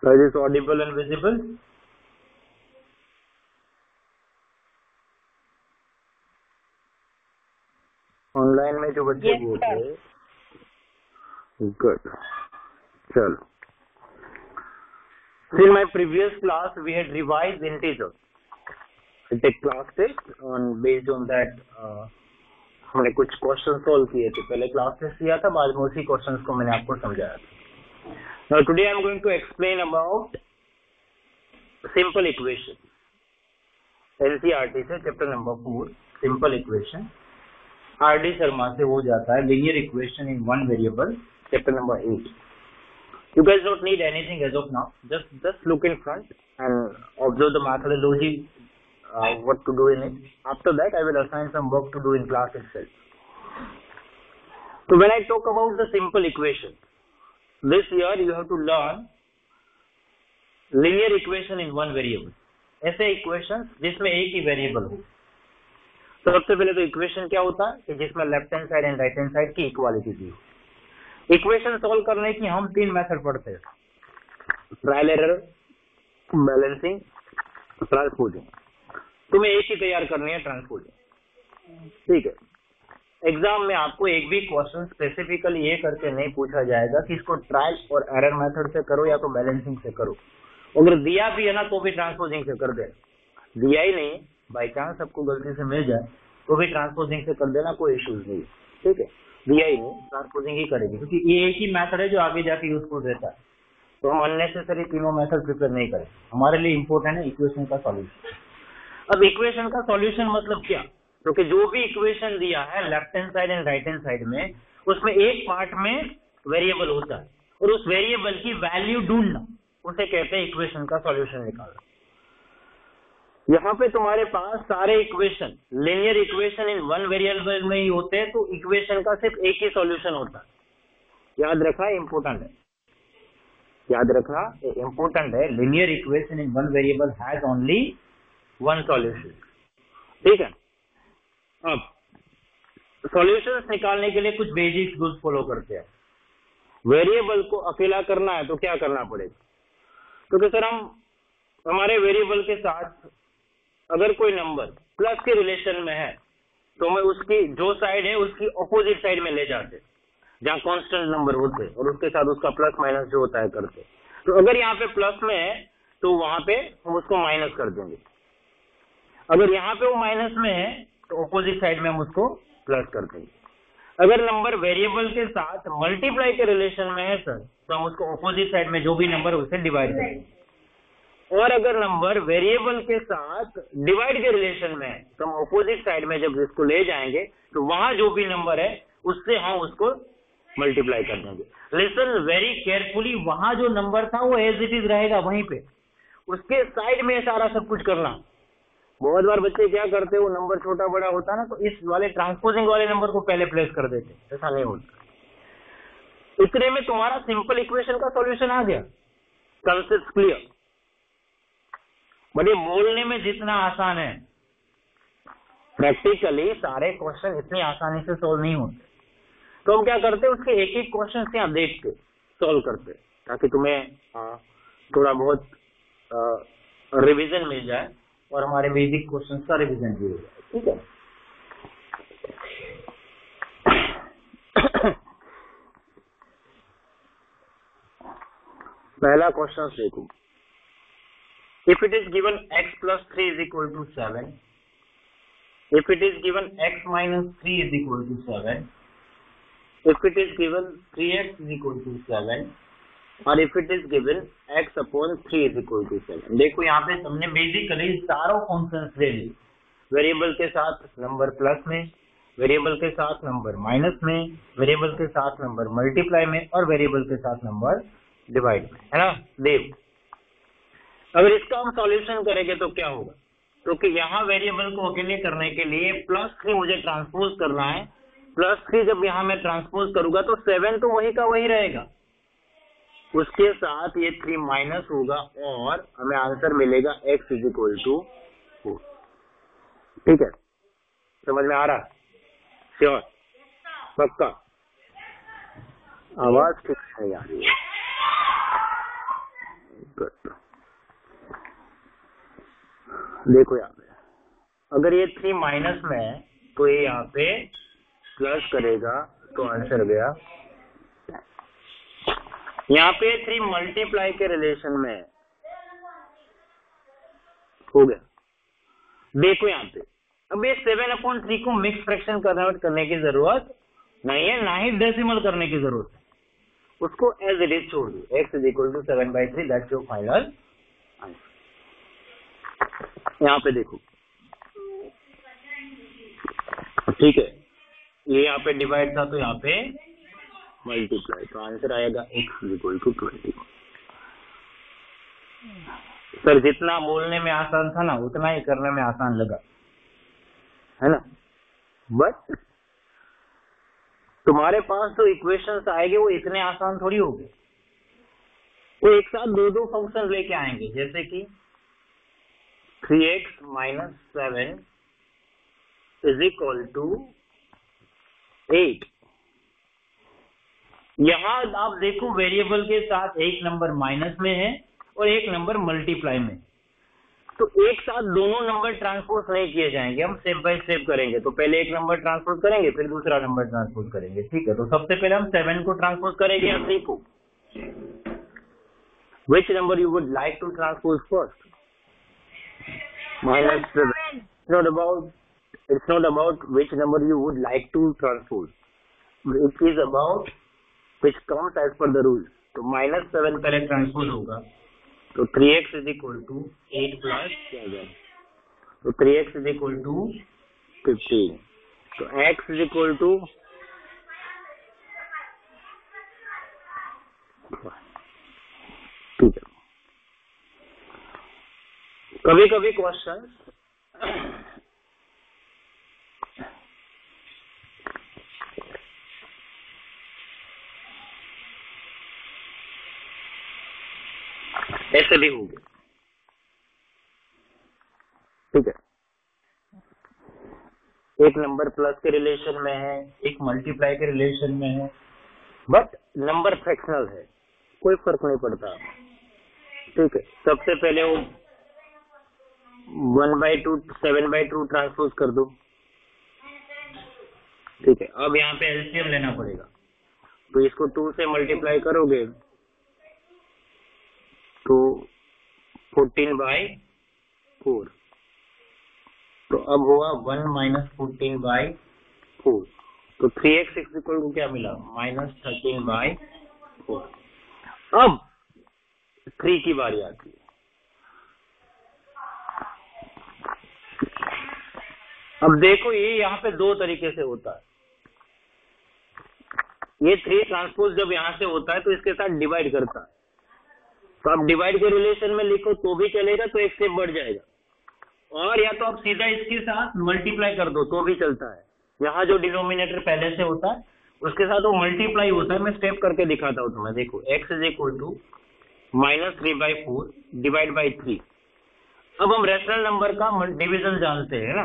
Is this audible and visible? Online में जो बच्चे बोल रहे हैं, गुड. चलो. In my previous class, we had revised integer. I take class test and based on that, हमने कुछ क्वेश्चन सॉल्व किए थे. पहले क्लास टेस्ट किया था, बाद में उसी क्वेश्चंस को मैंने आपको समझाया था. Now today I am going to explain about simple equation. NCERT से chapter number 4 simple equation. RD Sharma से हो जाता है linear equation in one variable, chapter number 8. You guys don't need anything as of now. Just look in front and observe the methodology, what to do in it. After that, I will assign some work to do in class itself. So when I talk about the simple equation, this year you have to learn linear equation in one variable. ऐसे equations जिसमें एक ही variable हो. सबसे पहले तो equation क्या होता है कि जिसमें left hand side and right hand side की इक्वालिटी दी हो. इक्वेशन सॉल्व करने की हम 3 मेथड पढ़ते हैं: ट्रायल एरर, बैलेंसिंग, ट्रांसपोजिंग. तुम्हें एक ही तैयार करनी है, ट्रांसपोजिंग. ठीक है. एग्जाम में आपको एक भी क्वेश्चन स्पेसिफिकली ये करके नहीं पूछा जाएगा कि इसको ट्रायल और एरर मेथड से करो या तो बैलेंसिंग से करो. अगर दिया भी है ना तो भी ट्रांसपोजिंग से कर दे. दिया ही नहीं, बाई चांस सबको गलती से मिल जाए तो भी ट्रांसपोजिंग से कर देना, कोई इश्यूज नहीं. ठीक है. दिया ही नहीं, ट्रांसपोजिंग ही करेगी, क्योंकि ये एक ही मेथड है जो आगे जाके यूजफुल रहता है. तो हम अननेसेसरी तीनों मेथड प्रिपेयर नहीं करें. हमारे लिए इंपॉर्टेंट है इक्वेशन का सॉल्यूशन. अब इक्वेशन का सॉल्यूशन मतलब क्या? क्योंकि जो भी इक्वेशन दिया है left hand side and right hand side में, उसमें एक पार्ट में वेरिएबल होता है और उस वेरिएबल की वैल्यू ढूंढना, उसे कहते हैं इक्वेशन का सॉल्यूशन निकालना. यहाँ पे तुम्हारे पास सारे equation linear equation in one variable में ही होते हैं, तो इक्वेशन का सिर्फ एक ही सॉल्यूशन होता है. याद रखना, इंपॉर्टेंट है. याद रखना, इंपॉर्टेंट है. Linear equation in one variable has only one solution. ठीक है. अब सॉल्यूशंस निकालने के लिए कुछ बेसिक रूल्स फॉलो करते हैं. वेरिएबल को अकेला करना है तो क्या करना पड़ेगा? क्योंकि सर हमारे वेरिएबल के साथ अगर कोई नंबर प्लस के रिलेशन में है तो मैं उसकी जो साइड है उसकी ऑपोजिट साइड में ले जाते, जहाँ कांस्टेंट नंबर होते, और उसके साथ उसका प्लस माइनस जो होता है करते. तो अगर यहाँ पे प्लस में है तो वहां पे हम उसको माइनस कर देंगे. अगर यहाँ पे वो माइनस में है तो ऑपोजिट साइड में हम उसको प्लस कर देंगे. अगर नंबर वेरिएबल के साथ मल्टीप्लाई के रिलेशन में है सर, तो हम उसको ऑपोजिट साइड में जो भी नंबर उसे डिवाइड करेंगे. और अगर नंबर वेरिएबल के साथ डिवाइड के रिलेशन में है तो हम ऑपोजिट साइड में जब इसको ले जाएंगे तो वहां जो भी नंबर है उससे हम उसको मल्टीप्लाई कर देंगे. Listen very carefully. वहां जो नंबर था वो एज इट इज रहेगा वहीं पे, उसके साइड में सारा सब कुछ करना. बहुत बार बच्चे क्या करते हैं, वो नंबर छोटा बड़ा होता है ना, तो इस वाले ट्रांसपोजिंग वाले नंबर को पहले प्लेस कर देते. ऐसा नहीं होता. इतने में तुम्हारा सिंपल इक्वेशन का सॉल्यूशन आ गया. Concept clear. बट ये बोलने में जितना आसान है, प्रैक्टिकली सारे क्वेश्चन इतनी आसानी से सोल्व नहीं होते. तो हम क्या करते हैं, उसके एक एक क्वेश्चन से देख के सोल्व करते, ताकि तुम्हें थोड़ा बहुत रिवीजन मिल जाए और हमारे बेसिक क्वेश्चन का रिवीजन भी हो जाए. ठीक है. पहला क्वेश्चन देखो. If it is given x plus 3 is equal to 7, if it is given x minus 3 is equal to 7, if it is given 3x is equal to 7, और if it is given x upon 3 is equal to 7. देखो यहाँ पे हमने basically सारों functions ले ली. Variable के साथ number plus में, वेरिएबल के साथ नंबर माइनस में, वेरिएबल के साथ नंबर मल्टीप्लाई में, और वेरिएबल के साथ नंबर डिवाइड में, है ना देव. अगर इसका हम सॉल्यूशन करेंगे तो क्या होगा? क्योंकि यहाँ वेरिएबल को अकेले करने के लिए +3 मुझे ट्रांसपोज करना है. +3 जब यहाँ मैं ट्रांसपोज करूंगा तो 7 तो वही का वही रहेगा, उसके साथ ये 3 माइनस होगा और हमें आंसर मिलेगा x इज इक्वल टू 4. ठीक है. समझ में आ रहा? श्योर? पक्का? आवाज ठीक से आ रही है. देखो यहाँ पे अगर ये 3 माइनस में है तो ये यहाँ पे प्लस करेगा तो आंसर गया। यहाँ पे 3 मल्टीप्लाई के रिलेशन में है, हो गया। देखो यहाँ पे अब ये 7/3 को मिक्स फ्रैक्शन कन्वर्ट करने की जरूरत नहीं है, ना ही डेसिमल करने की जरूरत है, उसको एज इट इज छोड़ दो। x is equal to 7/3, that's your final answer. यहाँ पे देखो, ठीक है, ये यहाँ पे डिवाइड था तो यहाँ पे मल्टीप्लाई, तो आंसर आएगा x is equal to 20। Sir जितना बोलने में आसान था ना उतना ही करने में आसान लगा, है ना, बट तुम्हारे पास जो इक्वेशंस आएंगे वो इतने आसान थोड़ी होंगे। वो एक साथ दो फंक्शन लेके आएंगे, जैसे कि 3x minus 7 is equal to 8। यहां आप देखो वेरिएबल के साथ एक नंबर माइनस में है और एक नंबर मल्टीप्लाई में, तो एक साथ दोनों नंबर ट्रांसपोज नहीं किए जाएंगे, हम स्टेप बाय स्टेप करेंगे। तो पहले एक नंबर ट्रांसपोज करेंगे, फिर दूसरा नंबर ट्रांसपोज करेंगे, ठीक है। तो सबसे पहले हम 7 को ट्रांसपोज करेंगे या 3 को। Which number you would like to transpose first? -7। It's not about which number you would like to transpose. It is about which comes as per the rule. तो -7 पहले ट्रांसपोज होगा, तो 3x is equal to 8 plus 7, तो 3x is equal to 15, तो x is equal to ठीक है। कभी कभी क्वेश्चन ऐसे भी होंगे, ठीक है। एक नंबर प्लस के रिलेशन में है, एक मल्टीप्लाई के रिलेशन में है, बट नंबर फ्रैक्शनल है, कोई फर्क नहीं पड़ता, ठीक है। सबसे पहले वो 1/2 7/2 ट्रांसपोज कर दो, ठीक है। अब यहाँ पे एलसीएम लेना पड़ेगा, तो इसको 2 से मल्टीप्लाई करोगे तो 14/4, तो अब हुआ 1 माइनस 14/4, तो 3x इक्वल टू क्या मिला? -13/4। अब 3 की बारी आती है। अब देखो ये यहाँ पे 2 तरीके से होता है। ये 3 ट्रांसपोज जब यहाँ से होता है तो इसके साथ डिवाइड करता है, तो आप डिवाइड के रिलेशन में लिखो तो भी चलेगा, तो एक स्टेप बढ़ जाएगा, और या तो आप सीधा इसके साथ मल्टीप्लाई कर दो तो भी चलता है। यहाँ जो डिनोमिनेटर पहले से होता है उसके साथ वो मल्टीप्लाई होता है। मैं स्टेप करके दिखाता हूँ तुम्हें। देखो x is equal to -3/4 divide by 3। अब हम रेशनल नंबर का डिवीजन जानते हैं ना,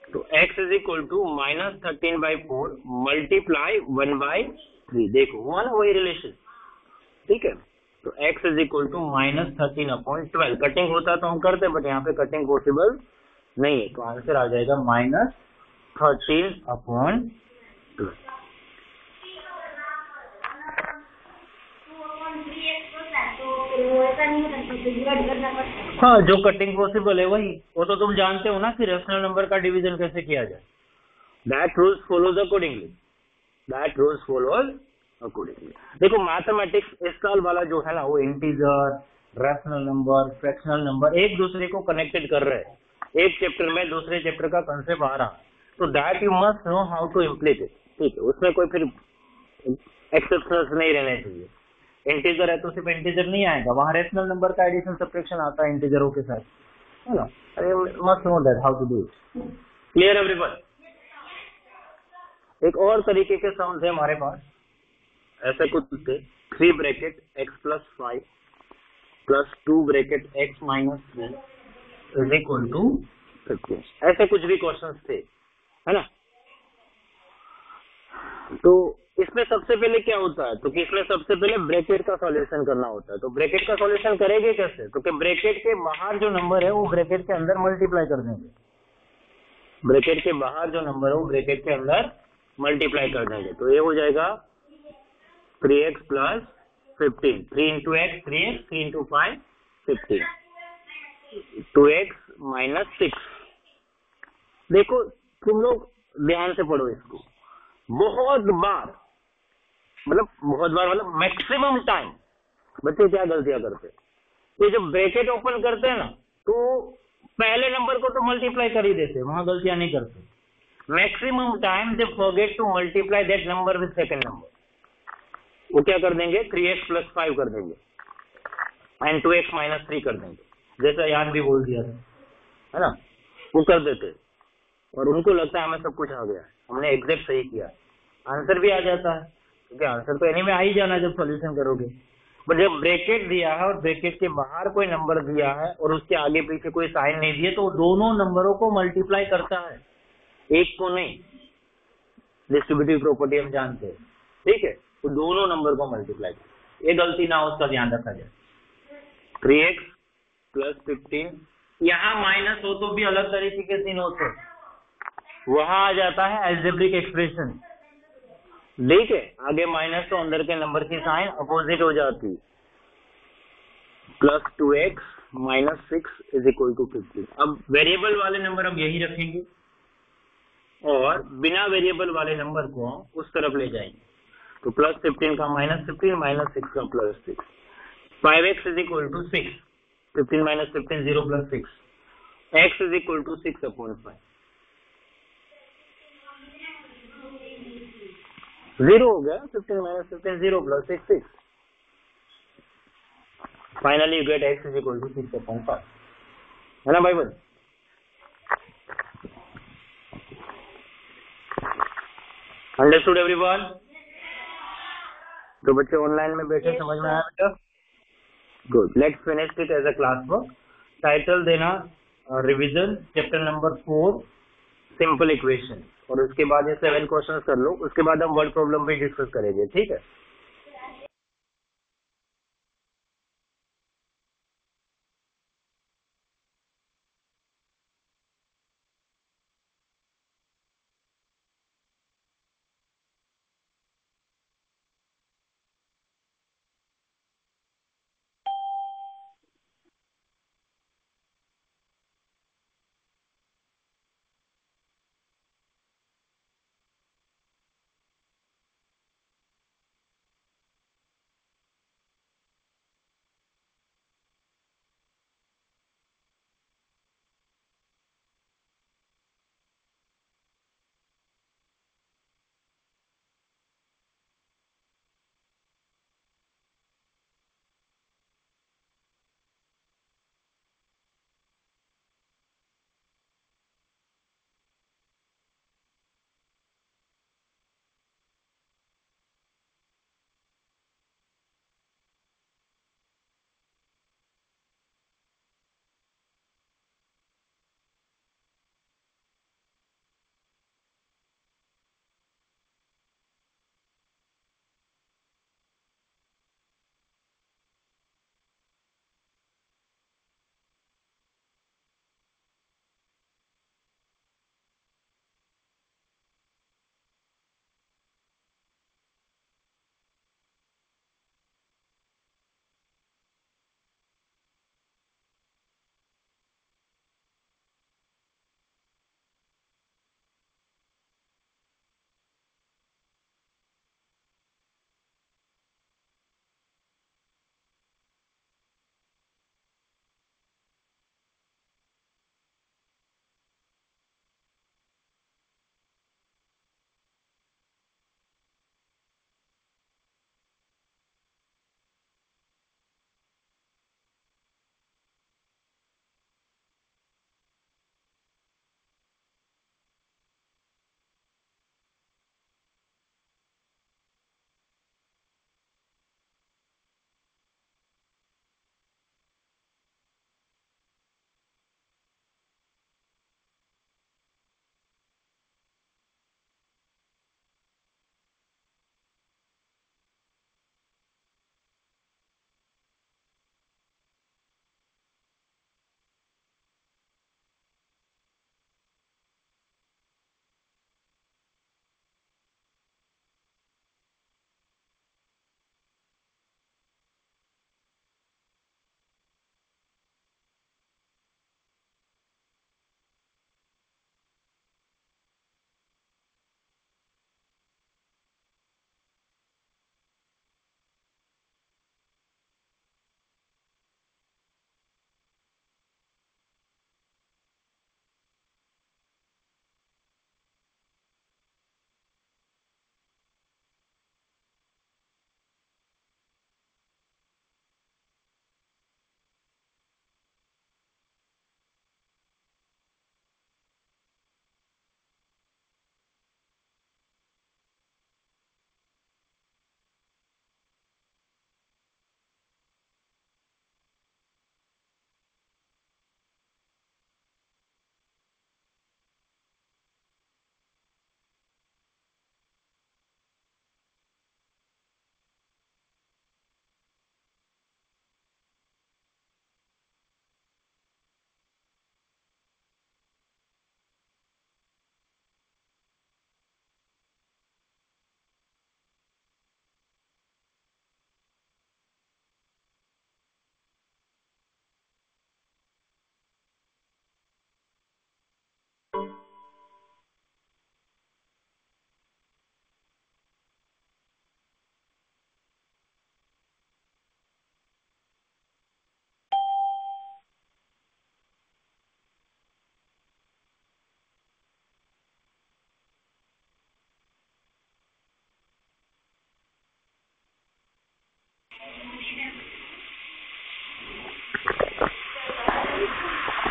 तो x is equal to -13/4 multiply 1/3। देखो हुआ ना वही रिलेशन, ठीक है। तो x is equal to -13/12। Cutting होता तो हम करते, बट यहाँ पे कटिंग पॉसिबल नहीं है, तो आंसर आ जाएगा -13/12। हाँ, जो कटिंग पॉसिबल है वही, वो तो तुम जानते हो ना कि रेशनल नंबर का डिवीजन कैसे किया जाए। That rules follows accordingly, that rules follows accordingly. देखो मैथमेटिक्स इस साल वाला जो है ना, वो integer, rational number, fractional number एक दूसरे को कनेक्टेड कर रहे हैं। एक चैप्टर में दूसरे चैप्टर का कंसेप्ट आ रहा, तो that you must know how to implement, ठीक है। उसमें कोई फिर एक्सेप्शंस नहीं रहने चाहिए। इंटीजर है तो सिर्फ इंटीजर नहीं आएगा, वहां रैशनल नंबर का एडिशन सब्ट्रैक्शन आता है इंटीजरों के साथ, है ना। अरे must know that how to do it. Clear everyone? एक और तरीके के सम्स है हमारे पास, ऐसे कुछ थे 3 bracket x + 5 + 2 bracket x - 3 is equal to 15। ऐसे कुछ भी क्वेश्चंस थे, है ना। तो इसमें सबसे पहले क्या होता है, तो कि इसमें सबसे पहले ब्रैकेट का सॉल्यूशन करना होता है। तो ब्रैकेट का सॉल्यूशन करेंगे कैसे, तो कि ब्रैकेट के बाहर जो नंबर है वो ब्रैकेट के अंदर मल्टीप्लाई कर देंगे। ब्रैकेट के बाहर जो नंबर है वो ब्रैकेट के अंदर मल्टीप्लाई कर देंगे। तो ये हो जाएगा 3x plus 15, 3 into x 3x, 3 into 5 15, 2x minus 6। देखो तुम लोग ध्यान से पढ़ो इसको। बहुत बार मतलब मैक्सिमम टाइम बच्चे क्या गलतियां करते हैं, ये जब ब्रैकेट ओपन करते हैं ना तो पहले नंबर को तो मल्टीप्लाई कर ही देते, वहां गलतियां नहीं करते। Maximum time they forget to multiply that number with second number. वो क्या कर देंगे, 3x प्लस 5 कर देंगे एंड 2x माइनस 3 कर देंगे, जैसा यान भी बोल दिया था, है ना। वो कर देते और उनको लगता है हमें सब कुछ आ गया, हमने एग्जैक्ट सही किया, आंसर भी आ जाता है, क्योंकि आंसर तो एनी में आ ही जाना जब सॉल्यूशन करोगे। बट जब ब्रैकेट दिया है और ब्रैकेट के बाहर कोई नंबर दिया है और उसके आगे पीछे कोई साइन नहीं दिए, तो दोनों नंबरों को मल्टीप्लाई करता है, एक को नहीं। डिस्ट्रीब्यूटिव प्रॉपर्टी हम जानते हैं, ठीक है। तो दोनों नंबर को मल्टीप्लाई, ये गलती ना हो उसका ध्यान रखा जाए। 3x प्लस 15, यहाँ माइनस हो तो भी अलग तरीके से नोट हो, वहां आ जाता है एल्जेब्रिक एक्सप्रेशन, ठीक है। आगे माइनस तो अंदर के नंबर की साइन अपोजिट हो जाती, plus 2x minus 6 is equal to 15। अब वेरिएबल वाले नंबर हम यही रखेंगे और बिना वेरिएबल वाले नंबर को उस तरफ ले जाएंगे। तो प्लस 15 का माइनस 15, माइनस 6 का plus 6, 5x is equal to 6, 15 minus 15 0 plus 6, x is equal to 6 upon 5, 0 हो गया। 15 minus 15 0 plus 6 6, finally you get x is equal to 6 upon 5, है ना भाई बन। Understood everyone. तो बच्चे ऑनलाइन में बैठे समझ में आया बेटा? Good, let's finish it as a class work. Title देना revision chapter number 4 simple equation, और उसके बाद ये 7 क्वेश्चंस कर लो, उसके बाद हम वर्ड प्रॉब्लम भी डिस्कस करेंगे, ठीक है।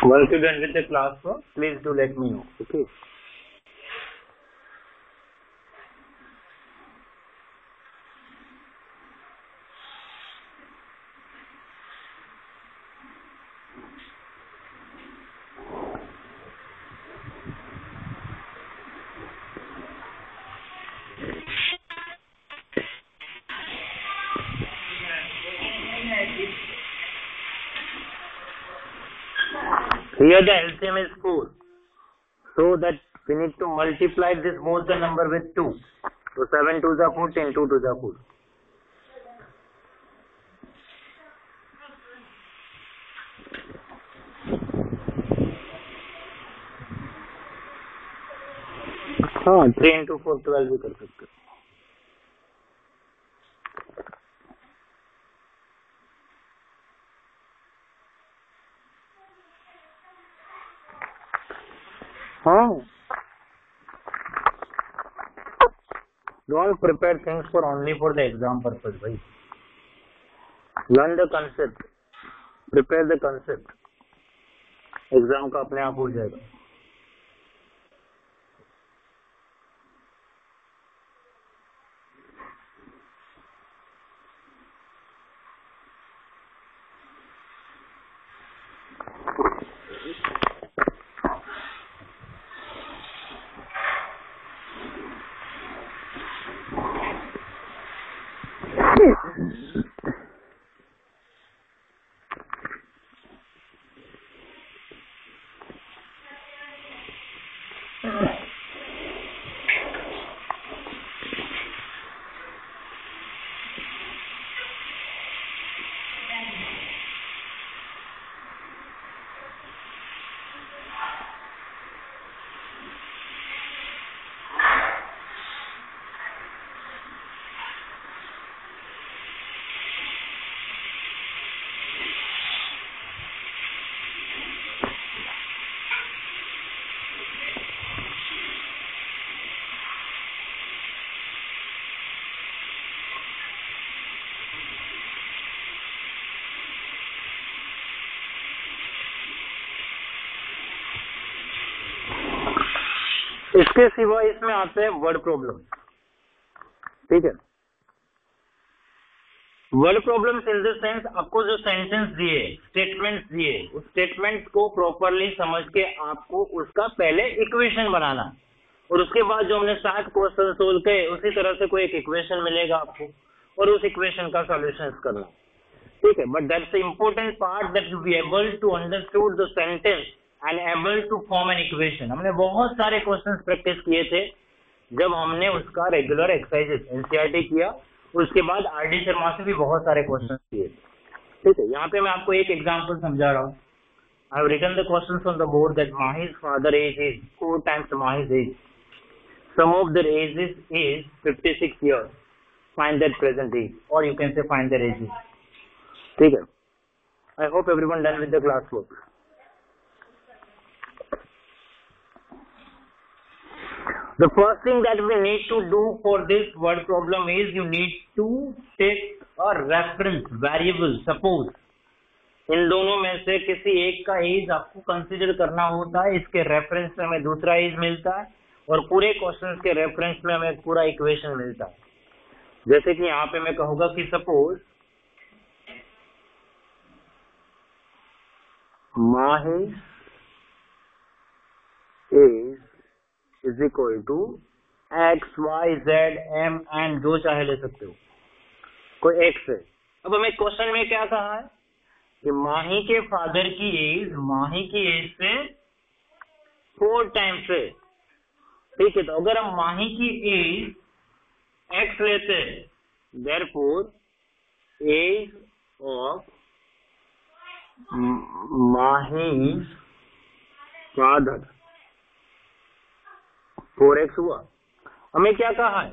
Once you're done with the class work, please do let me know. Okay. Here the LCM is 4. So that we need to multiply this both the number with 2. So 7 2s are 4, 10 2 2s are 4. हाँ 3 into 4 12 भी कर सकते हो. हाँ. Don't prepare things for only for the exam purpose, भाई. Learn the concept. Prepare the concept. Exam का अपने आप हो जाएगा. इसके सिवा इसमें आते हैं वर्ड प्रॉब्लम. ठीक है. Word problems in the sense आपको जो सेंटेंस दिए, स्टेटमेंट्स दिए, उस स्टेटमेंट को प्रॉपरली समझ के आपको उसका पहले इक्वेशन बनाना, और उसके बाद जो हमने 7 क्वेश्चन सोल्व किए उसी तरह से कोई एक इक्वेशन मिलेगा आपको, और उस इक्वेशन का सॉल्यूशन करना. ठीक है. But that's the important part that you be able to understood the sentence and able to form an equation. हमने बहुत सारे क्वेश्चंस प्रैक्टिस किए थे जब हमने उसका रेगुलर एक्सरसाइजेस एनसीईआरटी किया. उसके बाद आरडी शर्मा से भी बहुत सारे क्वेश्चंस किए. ठीक है. यहाँ पे मैं आपको एक एग्जांपल समझा रहा हूँ. I have written the questions on the board that Mahi's father age is 4 times Mahi's age. Sum of their ages is 56 years. Find that present age, और you can say find their ages. ठीक है. I hope everyone done with the class work. The first thing that we need to do for this word problem is you need to take a reference variable. Suppose इन दोनों में से किसी एक का as आपको consider करना होता है. इसके रेफरेंस में हमें दूसरा एज मिलता है, और पूरे क्वेश्चन के रेफरेंस में हमें पूरा इक्वेशन मिलता है. जैसे कि यहाँ पे मैं कहूँगा कि suppose Mahi's age is equal to X Y Z M and जो चाहे ले सकते हो, कोई एक्स है. अब हमें क्वेश्चन में क्या कहा है कि माही के फादर की एज माही की एज से 4 times है. ठीक है. तो अगर हम माही की एज एक्स लेते हैं, therefore age of Mahi father 4x हुआ. हमें क्या कहा है,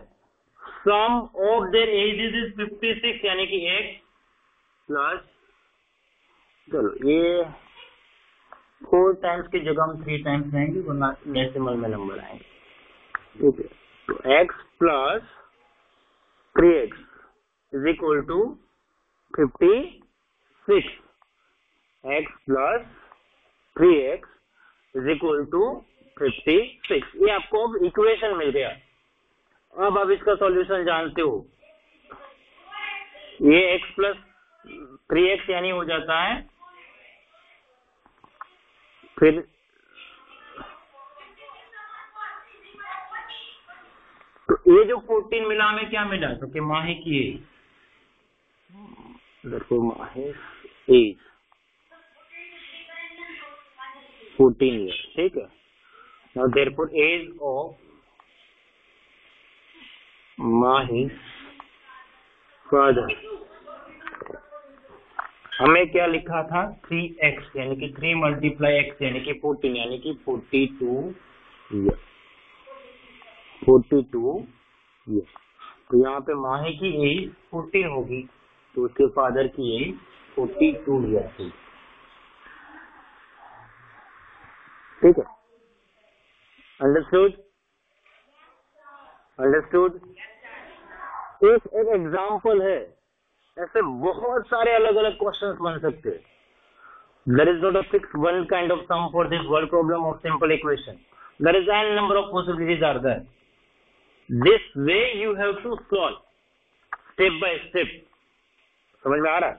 sum of their ages is 56, यानी कि x प्लस, चलो ये 4 times की जगह हम 3 times लेंगे, वरना डेसिमल में नंबर आएंगे. ठीक है. तो x plus 3x is equal to 56. x plus 3x is equal to 56। ये आपको अब इक्वेशन मिल गया। अब आप इसका सॉल्यूशन जानते हो, ये x प्लस 3x यानी हो जाता है, फिर तो ये जो 14 मिला हमें क्या मिला, तो कि माही की माही एज 14 ईयर, ठीक है। Now therefore age of Mahi father, हमें क्या लिखा था 3x यानी कि 3 मल्टीप्लाई x यानी कि 14 यानी कि 42 ईयर, 42 ईयर। तो यहाँ पे माही की एज 14 होगी, तो उसके फादर की एज 42 ईयर थी, ठीक है। Understood, understood. एक एग्जाम्पल है, ऐसे बहुत सारे अलग अलग क्वेश्चंस बन सकते हैं। There is not a fixed one kind of sum for this word problem of simple equation. There is n number of possibilities are there. This way you have to solve step by step. समझ में आ रहा है?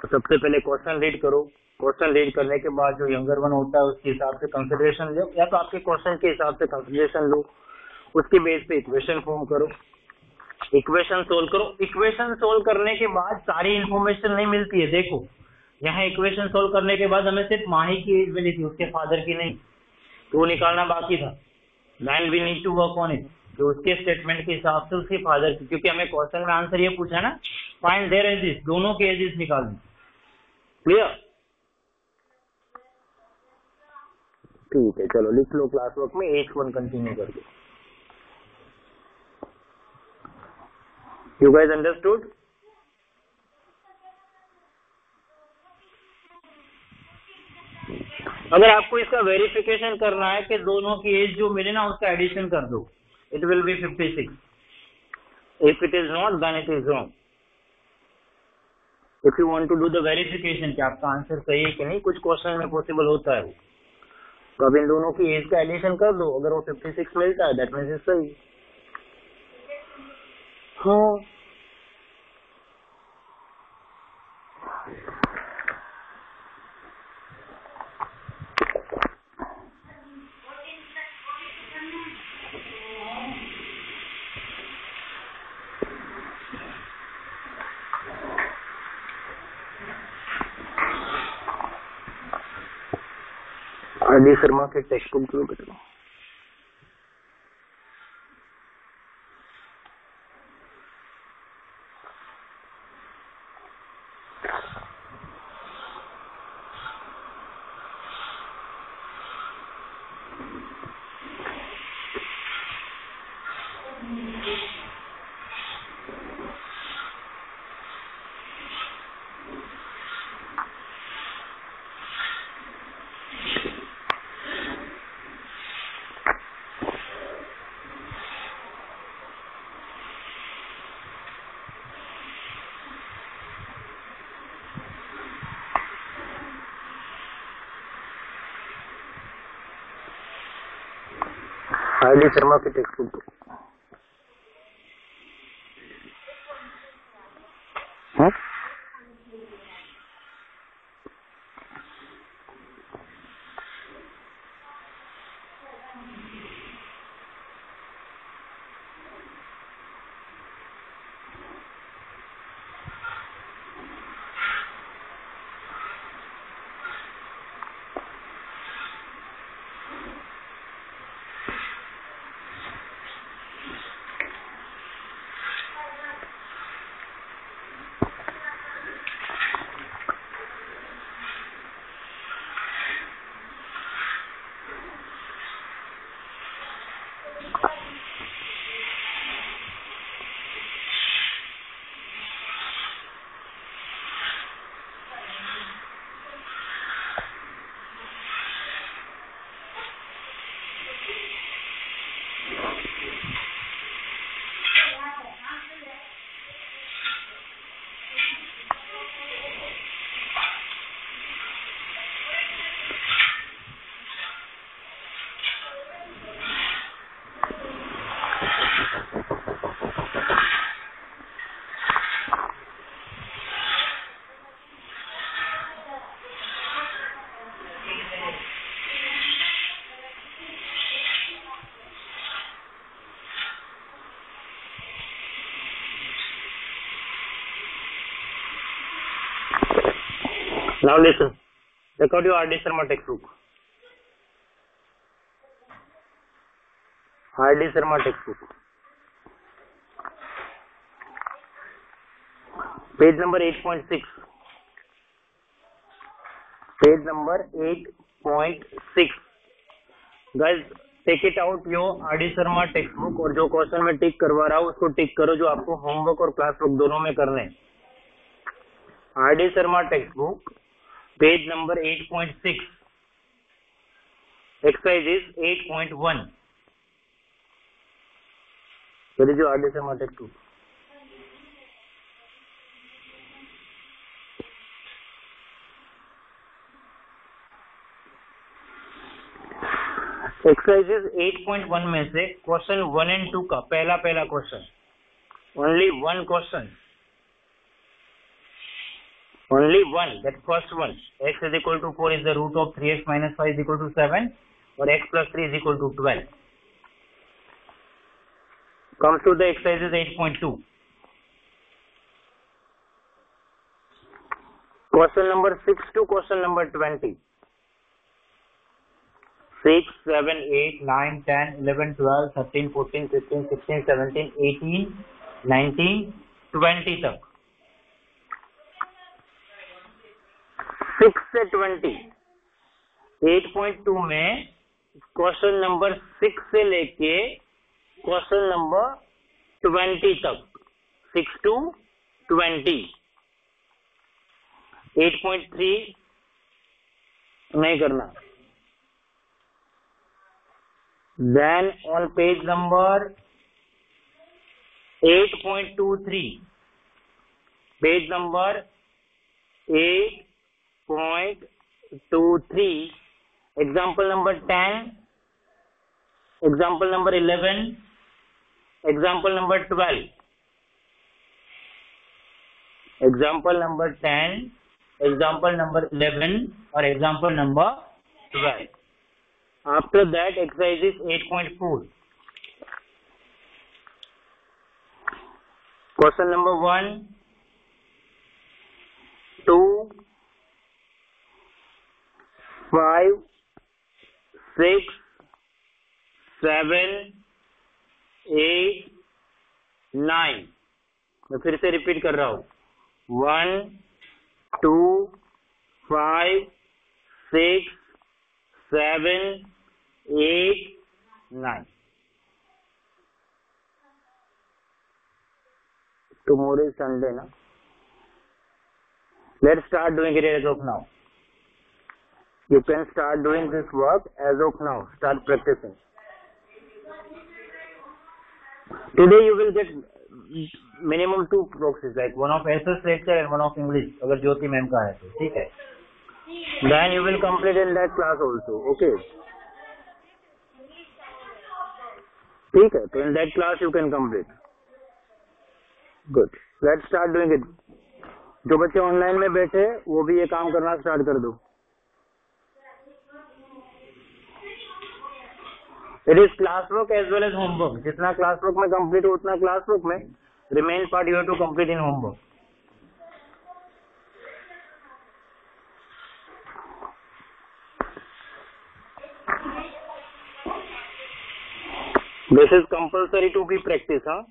तो सबसे पहले question read करो, question read करने के बाद जो यंगर वन होता है उसके हिसाब से कंसिडरेशन लो, या तो आपके क्वेश्चन के हिसाब से कंसिडरेशन लो, उसके बेस पे इक्वेशन फॉर्म करो, इक्वेशन सोल्व करो। इक्वेशन सोल्व करने के बाद सारी इंफॉर्मेशन नहीं मिलती है। देखो यहाँ इक्वेशन सोल्व करने के बाद हमें सिर्फ माही की एज मिली थी, उसके फादर की नहीं, तो वो निकालना बाकी था। Then we need to work on it, तो उसके स्टेटमेंट के हिसाब से उसके फादर की, क्योंकि हमें क्वेश्चन में आंसर ये पूछा ना, फाइंड देयर एजेस, दोनों के एजेस निकालनी। क्लियर? ठीक है, चलो लिख लो क्लास वर्क में, एज 1 कंटिन्यू कर दो। You guys understood? अगर आपको इसका वेरिफिकेशन करना है कि दोनों की एज जो मिले ना उसका एडिशन कर दो, it will be 56। If it is not then it is wrong. If you want to do the verification कि आपका आंसर सही है कि नहीं, कुछ क्वेश्चन में पॉसिबल होता है वो, तो अब इन दोनों की एज का एडिशन कर दो, अगर वो 56 मिलता है दैट मींस इट्स सही। हाँ आरडी शर्मा के टेक्स्ट बुक जो बेटा, आरडी शर्मा के टेक्स्ट बुक हाँ Now listen. Check out your R.D. Sharma textbook. R.D. Sharma textbook. Page number 8.6. Page number 8.6. Guys, take it out your R.D. Sharma textbook और जो question में टिक करवा रहा हूँ उसको टिक करो जो आपको होमवर्क और क्लास वर्क दोनों में करने हैं. R.D. Sharma textbook, page number 8.6. Exercise is 8.1. What is your R.D. Sharma textbook? Exercises 8.1 में से क्वेश्चन 1 and 2 का पहला question, only one question, only one, that first one, x is equal to 4 is the root of 3x minus 5 is equal to 7 or x plus 3 is equal to 12. Comes to the exercises 8.2. Question number 6 to question number 20. 6, 7, 8, 9, 10, 11, 12, 13, 14, 15, 16, 17, 18, 19, 20 तक. 6 से 20. 8.2 में question number 6 से लेके question number 20 तक, 6 to 20. 8.3 नहीं करना. Then on page number 8.23, page number 8.23, example number 10, example number 11, example number 12, example number 10, example number 11 or example number 12. After that, exercise is 8.4. Question number 1, 2, 5, 6, 7, 8, 9. मैं फिर से रिपीट कर रहा हूँ. 1, 2, 5, 6, 7, 8, 9. Tomorrow is Sunday, na? Let's start doing it as of now. You can start doing this work as of now. Start practicing. Today you will get minimum 2 proxies, like one of SS lecture and one of English. अगर ज्योति ma'am का है तो ठीक है. Then you will complete in that class also. Okay. ठीक है, तो in that class you can complete. Good. Let's start doing it. जो बच्चे ऑनलाइन में बैठे वो भी ये काम करना स्टार्ट कर दो. It is class work as well as homework. जितना class work में complete हो उतना class work में. Remain part you have to complete in homework. This is compulsory to be practiced, huh?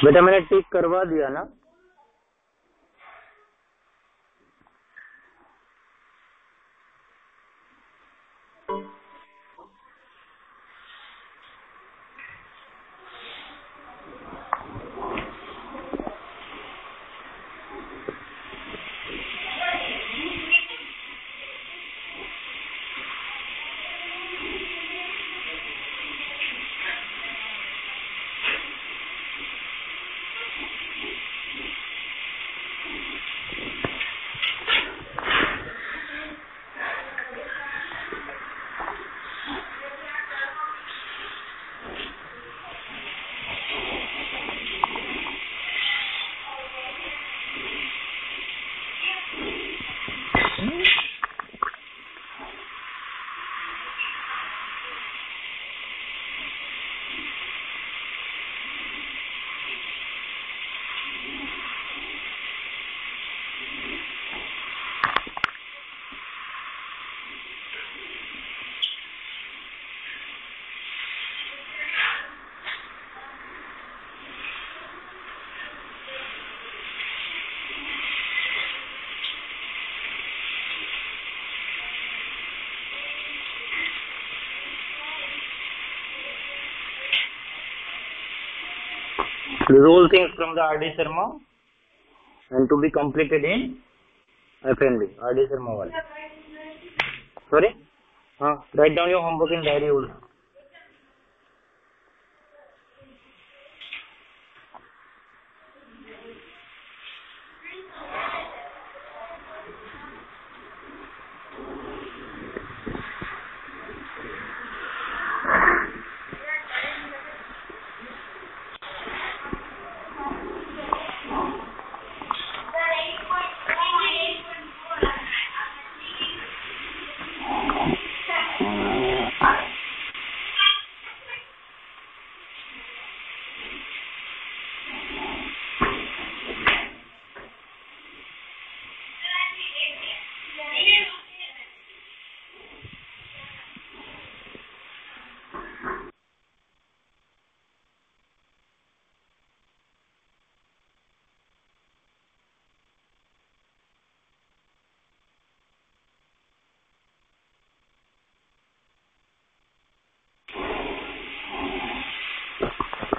बेटा मैंने टिक करवा दिया ना. These all things from the R.D. Sharma and to be completed in FND. R.D. Sharma wala. Sorry? Write down your homework in diary also.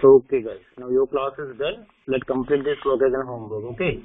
Okay guys, now your class is done. Let's complete this work as a homework, okay?